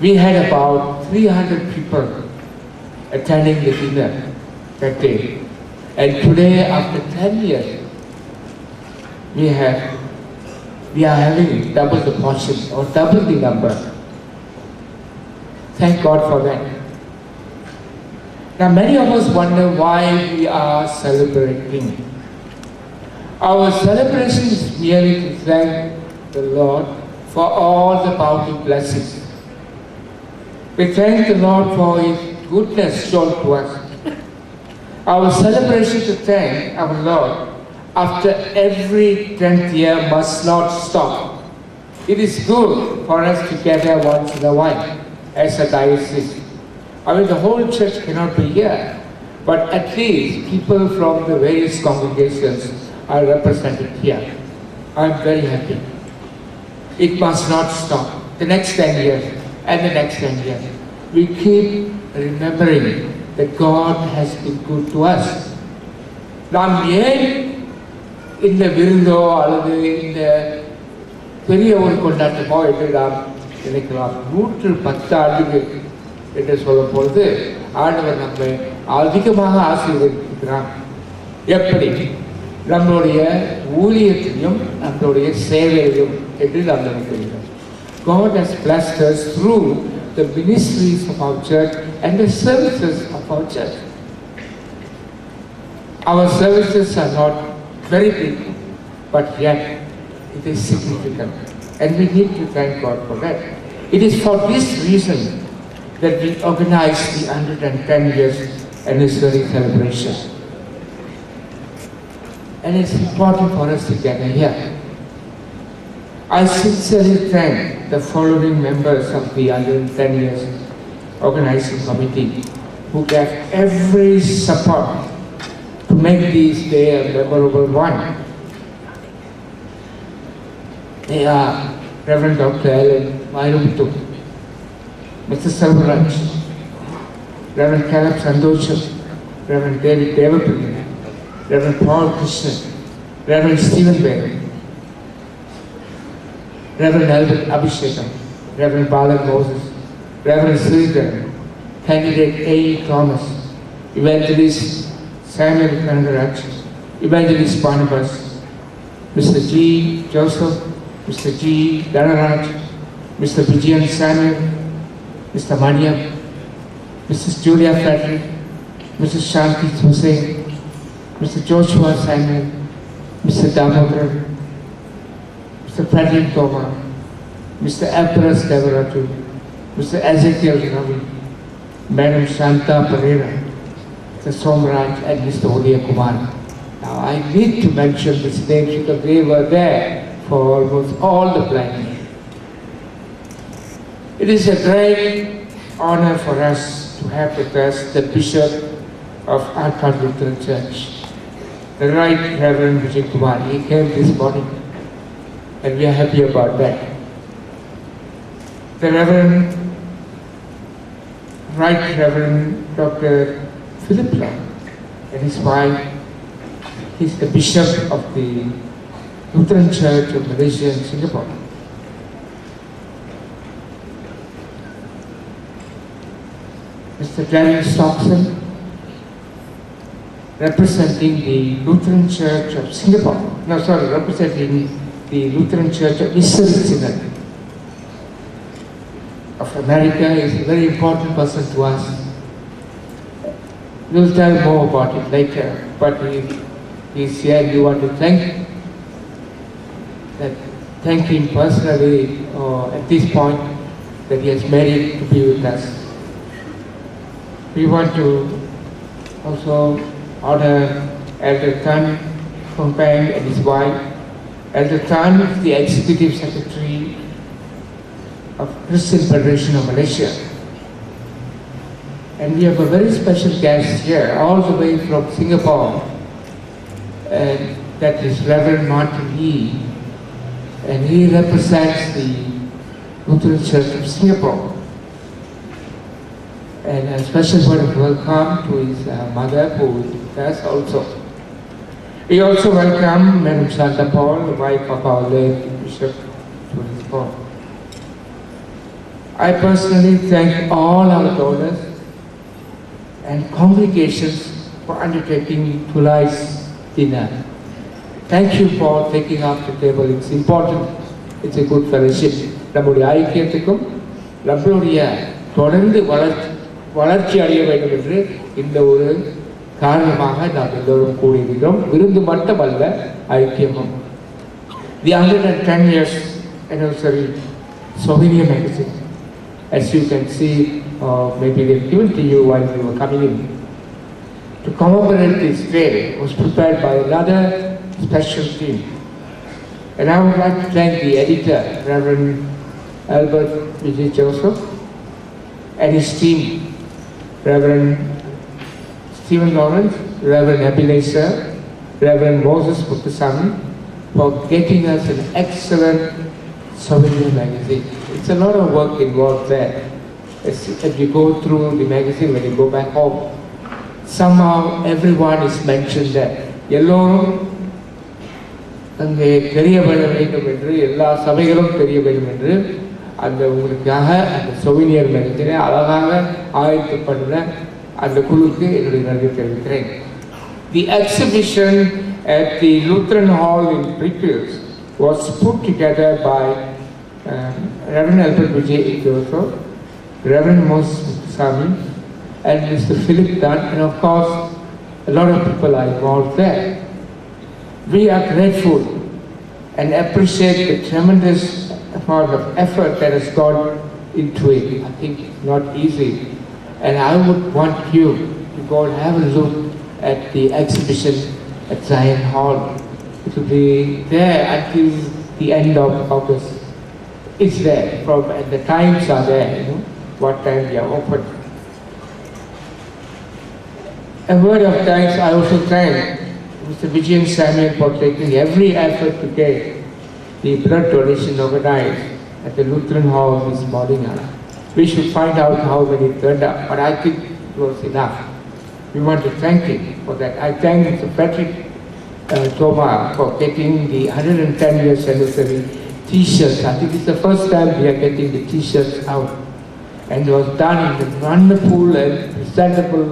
We had about 300 people attending the dinner that day. And today, after 10 years, we are having double the portion or double the number. Thank God for that. Now, many of us wonder why we are celebrating. Our celebration is merely to thank the Lord for all the bountiful blessings. We thank the Lord for His goodness shown to us. Our celebration to thank our Lord after every 10th year must not stop. It is good for us to gather once in a while as a diocese. I mean, the whole church cannot be here, but at least people from the various congregations are represented here. I'm very happy. It must not stop. The next 10 years and the next 10 years. We keep remembering that God has been good to us. நாம் ஏன் இந்த விருந்தோ அல்லது இந்த பெரிய ஒரு கொண்டாட்டமோ என்று நாம் நினைக்கலாம். 110 ஆண்டுகள் என்று சொல்லும் பொழுது ஆண்டவர் நம்மை அதிகமாக ஆசீர்வதிக்கிறார். எப்படி? நம்மளுடைய ஊழியத்தையும் நம்மளுடைய சேவையையும் என்று நாம் நினைக்கிறோம். God has blessed us through the ministries of our church and the services of our church. Our services are not very big, but yet it is significant. And we need to thank God for that. It is for this reason that we organize the 110 years anniversary celebration. And it's important for us to gather here. I sincerely thank the following members of the 110 years organizing committee who gave every support to make this day a memorable one. They are Reverend Dr. Ellen Mairutu, Mr. Selvaraj, Reverend Caleb Sandosham, Reverend David Devapuri, Reverend Paul Krishnan, Reverend Stephen Bailey, Reverend Albert Abhishekam, Reverend Balan Moses, Reverend Sridhar, Candidate A. Thomas, Evangelist Samuel Kandaraj, Evangelist Barnabas, Mr. G. Joseph, Mr. G. Dhanaraj, Mr. Vijayan Samuel, Mr. Maniam, Mrs. Julia Frederick, Mrs. Shanti Hussain, Mr. Joshua Samuel, Mr. Damodar, Mr. Frederick Toma, Mr. Empress Devaratu, Mr. Ezekiel Ravi, Madam Shanta Pereira, Mr. Somraj, and Mr. Uliya Kumar. Now I need to mention these names because they were there for almost all the planning. It is a great honor for us to have with us the Bishop of Arcot Lutheran Church, the Right Reverend Vijay Kumar. He came this morning and we are happy about that. The Right Reverend Dr. Philip Lam and his wife. He's the Bishop of the Lutheran Church of Malaysia and Singapore. Mr. Daniel Stockson, representing the Lutheran Church of Singapore. Representing the Lutheran Church of Eastern Synod of America. Is a very important person to us. We'll tell more about it later, but he's here and we want to thank him personally at this point that he has made it to be with us. We want to also honor Elder Tan Kompang and his wife. Elder Tan is the Executive Secretary of Christian Federation of Malaysia. And we have a very special guest here, all the way from Singapore, and that is Reverend Martin Lee, and he represents the Lutheran Church of Singapore. And a special word of welcome to his mother, who is with us also. We also welcome Madam Shanta Paul, the wife of our late Bishop, to his home. I personally thank all our donors and congregations for undertaking tonight's dinner. Thank you for taking up the table. It's important. It's a good fellowship. நம்முடைய ஐக்கியத்துக்கும் நம்மளுடைய தொடர்ந்து வளர்ச்சி அடைய வேண்டும் என்று இந்த ஒரு காரணமாக நாம் எல்லோரும் கூடியிருக்கிறோம். விருந்து மட்டுமல்ல, ஐக்கியமும். The 110 years anniversary souvenir magazine, as you can see, maybe they've given to you while you were coming in, to commemorate this day was prepared by another special team. And I would like to thank the editor, Reverend Albert Vijay Joseph, and his team, Reverend Stephen Lawrence, Reverend Ebenezer, Reverend Moses Muthusamy, for getting us an excellent souvenir magazine. It's a lot of work involved there. As you go through the magazine, when you go back home, somehow everyone is mentioned there. எல்லோரும் அங்கே தெரிய வேண்டும் என்று, எல்லா சபைகளும் தெரிய வேண்டும் என்று அந்த உங்களுக்காக அந்த சோவினியர் மேகசினை அழகாக ஆயத்து பண்ண அந்த குழுக்கு என்னுடைய நன்றி தெரிவிக்கிறேன். The exhibition at the Lutheran Hall in Brickfields was put together by Reverend Albert Vijay Joseph, Reverend Moses Muthusamy, and Mr. Philip Dunn, and of course a lot of people are involved there. We are grateful and appreciate the tremendous amount of effort that has gone into it. I think it's not easy, and I would want you to go and have a look at the exhibition at Zion Hall. It will be there until the end of August. It's there, and the times are there, what time they are open. A word of thanks, I also thank Mr. Vijay Samuel for taking every effort to get the blood donation organized at the Lutheran Hall this morning. We should find out how many turned up, but I think it was enough. We want to thank him for that. I thank Mr. Patrick Thoma for getting the 110 years anniversary T-shirts. I think it's the first time we are getting the T-shirts out. And it was done in a wonderful and presentable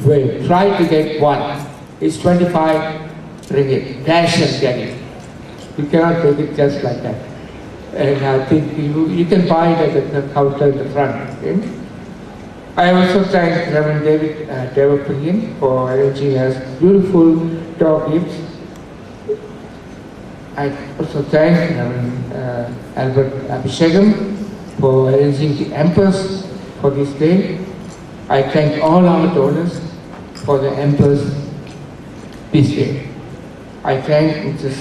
way. Try to get one. It's 25 ringgit. Dash and get it. You cannot take it just like that. And I think you can buy it at the counter in the front. Okay? I also thank Reverend David Devapurian for arranging us beautiful dog gifts. I also thank Reverend Albert Abhishekam for arranging the Empress for this day. I thank all our donors for the Empress this day. I thank Mrs.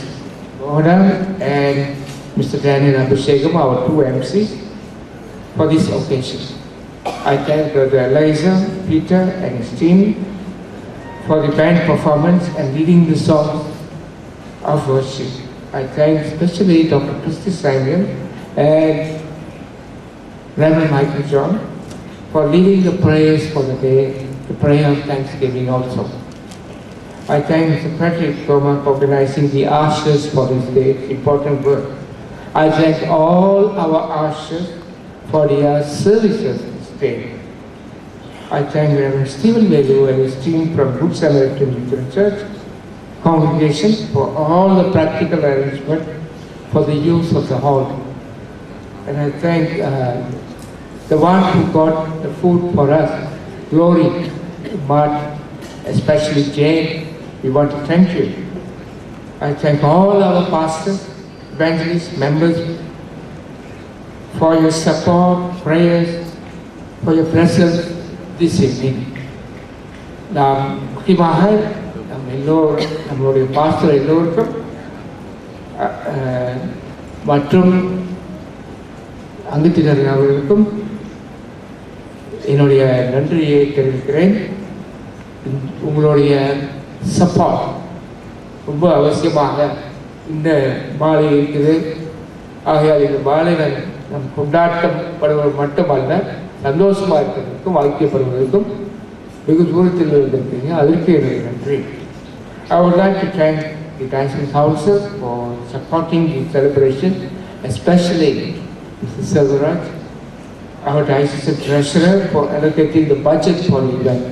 Moda and Mr. Daniel Abhishekam, our two MCs, for this occasion. I thank Brother Eliza, Peter and his team for the band performance and leading the songs of worship. I thank especially Dr. Christy Samuel and Reverend Michael John for leading the prayers for the day, the prayer of Thanksgiving also. I thank Mr. Patrick Thoma for organizing the ushers for this day, important work. I thank all our ushers for their services this day. I thank Reverend Stephen Velu and his team from Good Samaritan Lutheran Church congregation for all the practical arrangement for the use of the hall. And I thank the one who got the food for us, Glory, Mart, especially Jane. We want to thank you. I thank all our pastors, evangelists, members for your support, prayers, for your presence this evening. நாம் முக்கியமாக நம்மளுடைய pastor எல்லோருக்கும் மற்றும் அங்கத்தினர் அவர்களுக்கும் என்னுடைய நன்றியை தெரிவிக்கிறேன். உங்களுடைய சப்போர்ட் ரொம்ப அவசியமாக இந்த மாலை இருக்குது. ஆகையால் இந்த மாலை நம் கொண்டாட்டப்படுவது மட்டுமல்ல, சந்தோஷமாக இருக்கிறதுக்கும் வாழ்க்கைப்படுவதற்கும் வெகு தூரத்தில் இருந்திருக்கீங்க. அதற்கு என்னுடைய நன்றி. I would like to thank the Diocese Council for supporting the celebration, especially Mr. Selvaraj. our diocesan treasurer for allocating the budget for the event.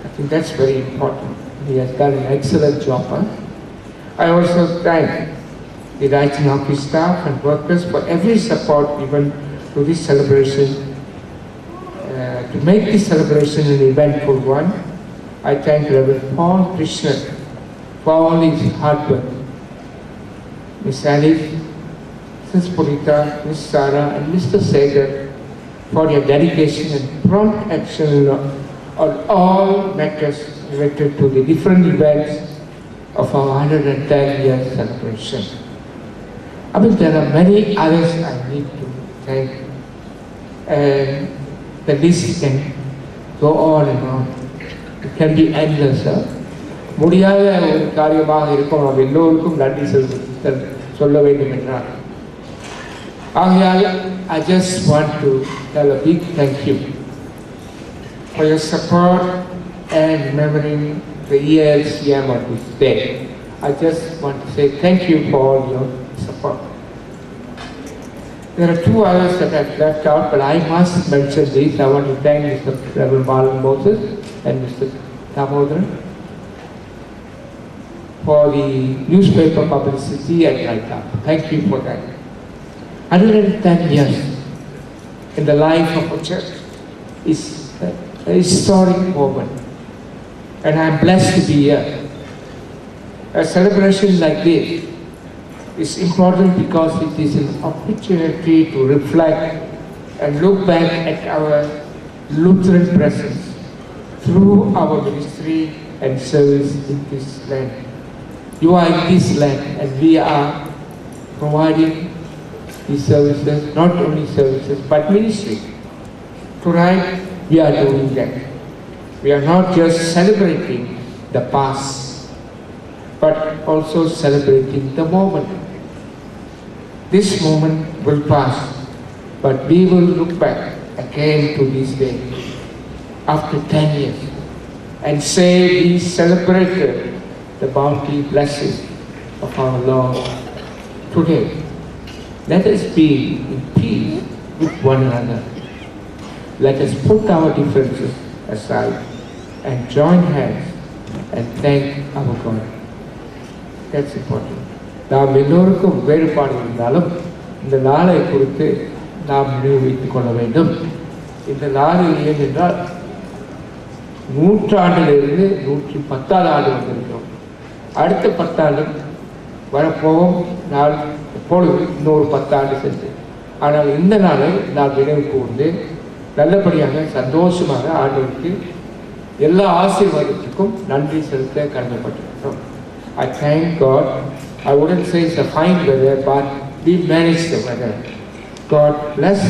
I think that's very important. He has done an excellent job. I also thank the writing office staff and workers for every support given to this celebration. To make this celebration an eventful one, I thank Reverend Paul Krishna for all his hard work. Miss Alice, Mrs. Purita, Miss Sarah, and Mr. Sagar for their dedication and prompt action on all matters related to the different events of our 110-year celebration. I mean, there are many others I need to thank, and the list can go on and on. It can be endless. முடியாத ஒரு காரியமாக இருக்கும். நாம் எல்லோருக்கும் நன்றி சொல்ல வேண்டும் என்றார். ஆகையால் I just want to tell a big thank you for your support and remembering the ELCM on this day. I just want to say thank you for all your support. There are two others that I've left out, but I must mention these. I want to thank Mr. Reverend Marlon Moses and Mr. Damodar for the newspaper publicity and write-up. Thank you for that. 110 years in the life of a church is a historic moment, and I'm blessed to be here. A celebration like this is important because it is an opportunity to reflect and look back at our Lutheran presence through our ministry and service in this land. You are in this land and we are providing these services, not only services but ministry. Tonight we are doing that. We are not just celebrating the past, but also celebrating the moment. This moment will pass, but we will look back again to this day after 10 years and say we celebrated the bounty blessing of our Lord today. Let us be in peace with one another. Let us put our differences aside and join hands and thank our God. That's important. நாம் எல்லோருக்கும் வேறுபாடு இருந்தாலும் இந்த நாளை குறித்து நாம் நினைவு வைத்துக் கொள்ள வேண்டும். இந்த நாள் ஏனென்றால் 100 ஆண்டிலிருந்து 110 ஆண்டு வந்திருக்கிறோம். அடுத்த 10 ஆண்டு வரப்போகும் நாள் எப்பொழுது இன்னொரு 10 ஆண்டு சென்று, ஆனால் இந்த நாளை நாம் நினைவு கூர்ந்து நல்லபடியாக சந்தோஷமாக ஆண்டவருக்கு எல்லா ஆசீர்வாதத்துக்கும் நன்றி செலுத்த கடமைப்பட்டிருக்கிறோம். I thank God. I wouldn't say it's a fine weather, but we managed the weather. God bless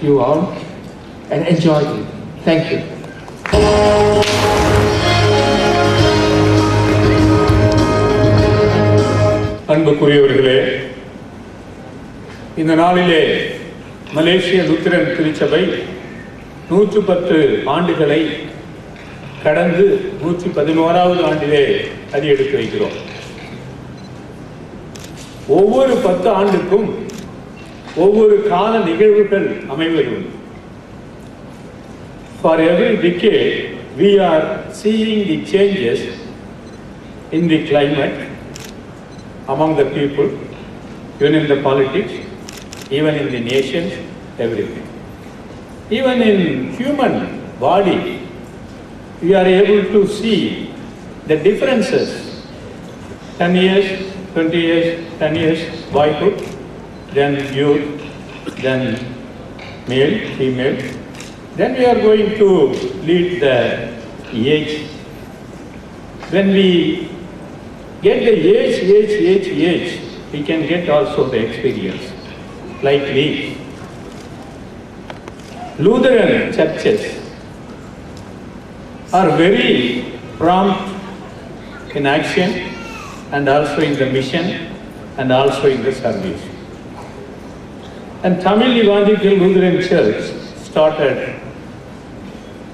you all and enjoy it. Thank you. அன்புக்குரியவர்களே, இந்த நாளிலே மலேசிய லுத்திரன் திருச்சபை 110 ஆண்டுகளை கடந்து 111வது ஆண்டிலே அடியெடுத்து வைக்கிறோம். ஒவ்வொரு 10 ஆண்டுக்கும் ஒவ்வொரு கால நிகழ்வுகள் அமைவது. For every decade we are seeing the changes in the climate, among the people, even in the politics, even in the nations, everything. Even in human body, we are able to see the differences. 10 years, 20 years, 10 years, boyhood, then youth, then male, female. Then we are going to lead the age. When we get the age, we can get also the experience. Like we, Lutheran churches are very prompt in action and also in the mission and also in the service. And Tamil Evangelical Lutheran Church started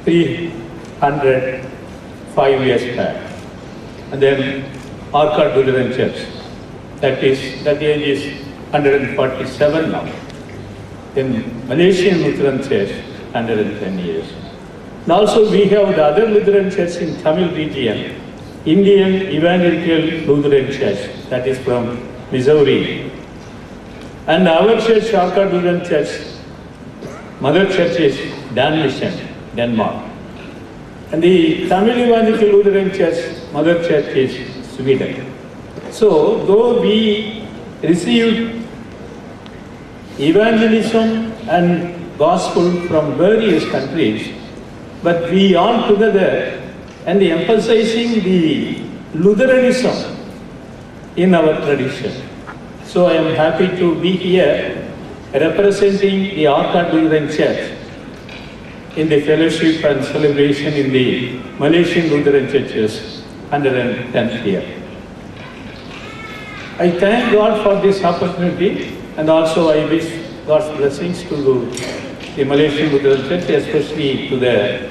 305 years back. And then Orchard Lutheran Church, that age is 147 now. in Malaysian Lutheran Church, 110 years. And also we have the other Lutheran Church in Tamil region, Indian Evangelical Lutheran Church, that is from Missouri. And our church, Orchard Lutheran Church, mother church is Dan Mission, Denmark. And the Tamil Evangelical Lutheran Church, mother church is Sweden. So, though we received evangelism and gospel from various countries, but we all together and emphasizing the Lutheranism in our tradition. So I am happy to be here representing the Orchard Lutheran Church in the fellowship and celebration in the Malaysian Lutheran Churches 110th year. I thank God for this opportunity, and also I wish God's blessings to the Malaysian Lutheran Church, especially to the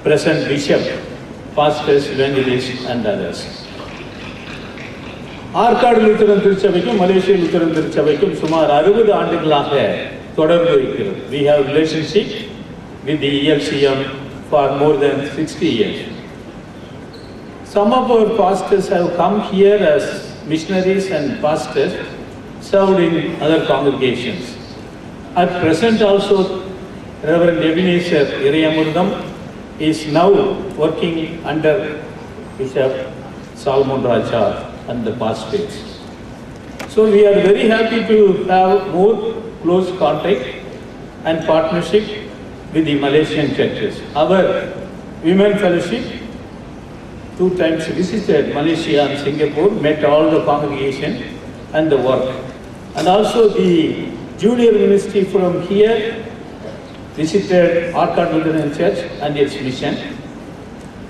present bishop, pastors, evangelists and others. Arcot Lutheran திருச்சபைக்கும் மலேசிய Lutheran திருச்சபைக்கும் சுமார் 60 ஆண்டுகளாக தொடர்பு இருக்கிறது. We have relationship with the ELCM for more than 60 years. Some of our pastors have come here as missionaries and pastors served in other congregations. At present also, Reverend Ebenezer Iriyamurdam is now working under Bishop Salmon Raja and the pastorates. So we are very happy to have more close contact and partnership with the Malaysian churches. Our women fellowship 2 times visited Malaysia and Singapore, met all the congregation and the work. And also the junior ministry from here visited Orchard Lutheran Church and its mission.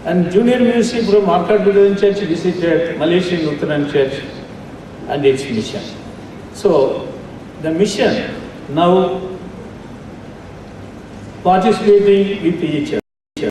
And junior ministry from Orchard Lutheran Church visited Malaysian Lutheran Church and its mission. So the mission now participating with each other.